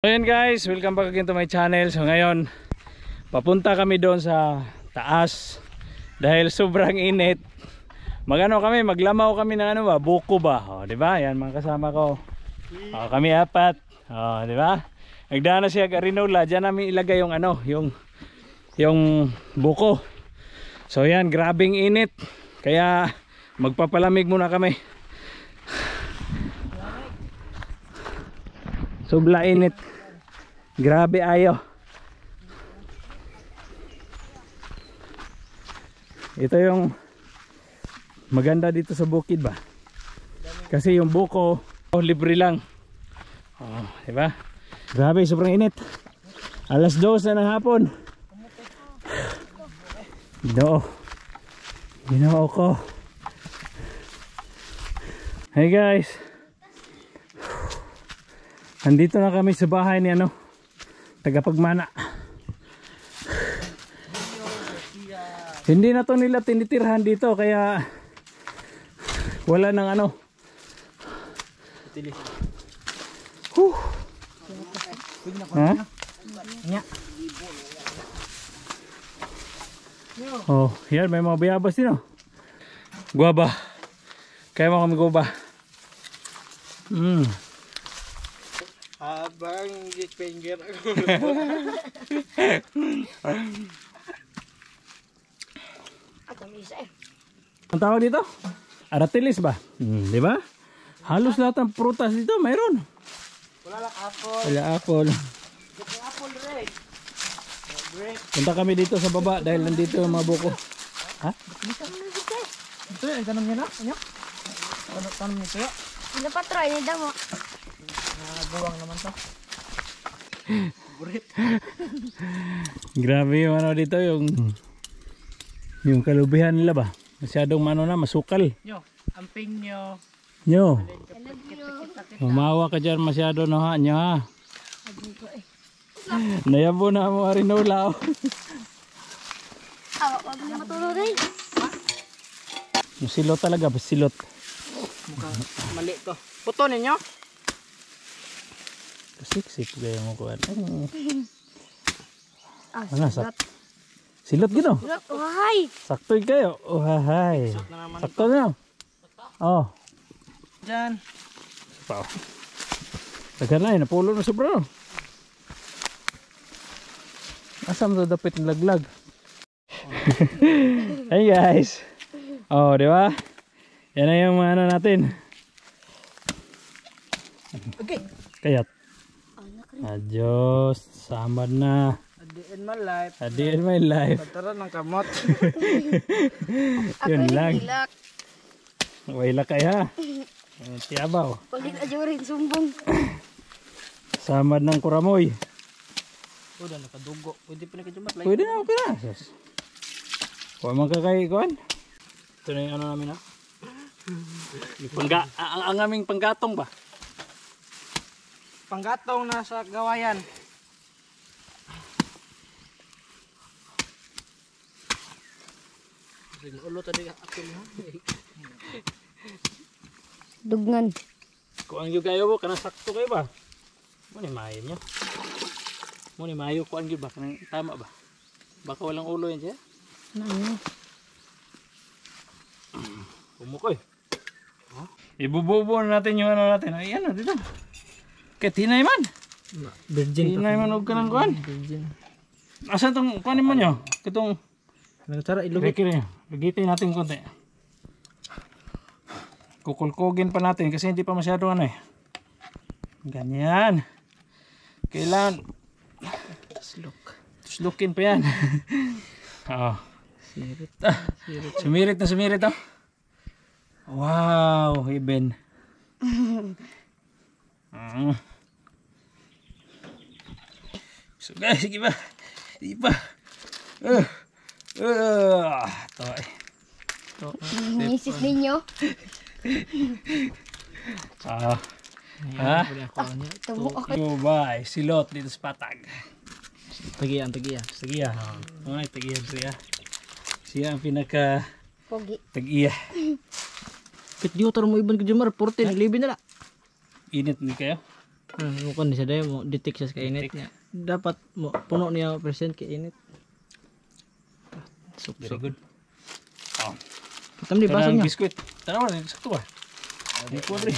Ayan guys, welcome back again to my channel. So ngayon, papunta kami doon sa taas dahil sobrang init. Maglamaw kami ng buko ba? Oh, 'di ba? Yan mga kasama ko. Oh, kami apat. Oh, 'di ba? Nagdaan na siya Garinola, diyan namin ilagay yung buko. So yan, grabing init. Kaya magpapalamig muna kami. Sobra init. Grabe ayo. Ito yung maganda dito sa bukid ba? Kasi yung buko libre lang. Oh, di ba? Grabe, sobrang init. Alas 2 na ng hapon. Ginoo ko. Hey guys. Andito na kami sa bahay ni tagapagmana. Hindi na to nila tinitirhan dito kaya wala nang Ha? Oh, yan may mga bayabas din guaba. Kaya mo kami guaba. Habang finger ako. Ang tawag dito? Aratilis ba? Di ba? Halos lahat ng prutas dito mayroon. Wala lang apple. Wala apple. Apple red. Punta kami dito sa baba dahil nandito yung mga buko. Ha? Ito yung tanong niya na? Ano? Tanong niya ito? Hindi pa try, hindi daw mo. Nagabuwang naman to. Burit. Grabe yung dito yung kalubihan nila ba? Masyadong masukal. Nyo, amping nyo. Nyo. Umawa ka dyan masyado nyo ha. Nayabo na mo Arinola. Wag na matulog rin. Silot talaga, silot. Mukhang mali to. Puto ninyo? Siksik gaya mo kuhan. Silot. Silot gino. Silot, uhahay. Saktoy kayo. Uhahay. Sakto na. Oh. Diyan. Pao. Tagal na napulo na sobra. Asam to dapit ng laglag. Hey guys. Oh, di ba? Yan na yung natin. Okay. Kayat. Adios. Samad na. Adi in my life. Adi in my life. Patara ng kamot. Yun lang. Hilak. Wala kaya. Tiyabaw. Kulit ajo rin, sumbong. Samad ng kuramoy. Udah nakadugo. Pwede pa nakajumat. Pwede na, okay na. Huwag magkakaikuan. Ito na yung namin ang aming panggatong ba? Panggatong nasa gawayan. Ulo tadi ako ha. Dugngan. Kuan gyud kayo bo, kanang sakto kayo ba? Mo ni mayo nyo. Mo ni mayo kuan gyud ba kanang tama ba? Baka walang ulo yan siya. Nani? Umukoy. Ibububo natin yung natin. Ayan dito. Kaya tinay man. Virgin. Tinay man og kanang kuan. Virgin. Asan tong kuanin mo nyo? Kitong Tara ilugit. Lagitin natin konti. Kukulkugin pa natin kasi hindi pa masyado Ganyan. Kailan tuslukin pa yan. Oh. Sumirit na. Wow, heaven. So guys, sige ba? Sige pa. Isip ninyo. Tubok ako. Bye. Silot dito sa patag. Tagiya. Tagiya. Tagiya siya. Siya ang pinaka Pogi. tagiya. Kit di otor mo iban ka Jumar, 14 libi na la. Init ni kayo? Mukon siya dahil mo detect siya sa kainit niya. Dapat mo puno niya percent kainit. Very good. Oh. Kitam di baso Kanang niya. biskuit. Tanaw na sakto ba? Di ko rin.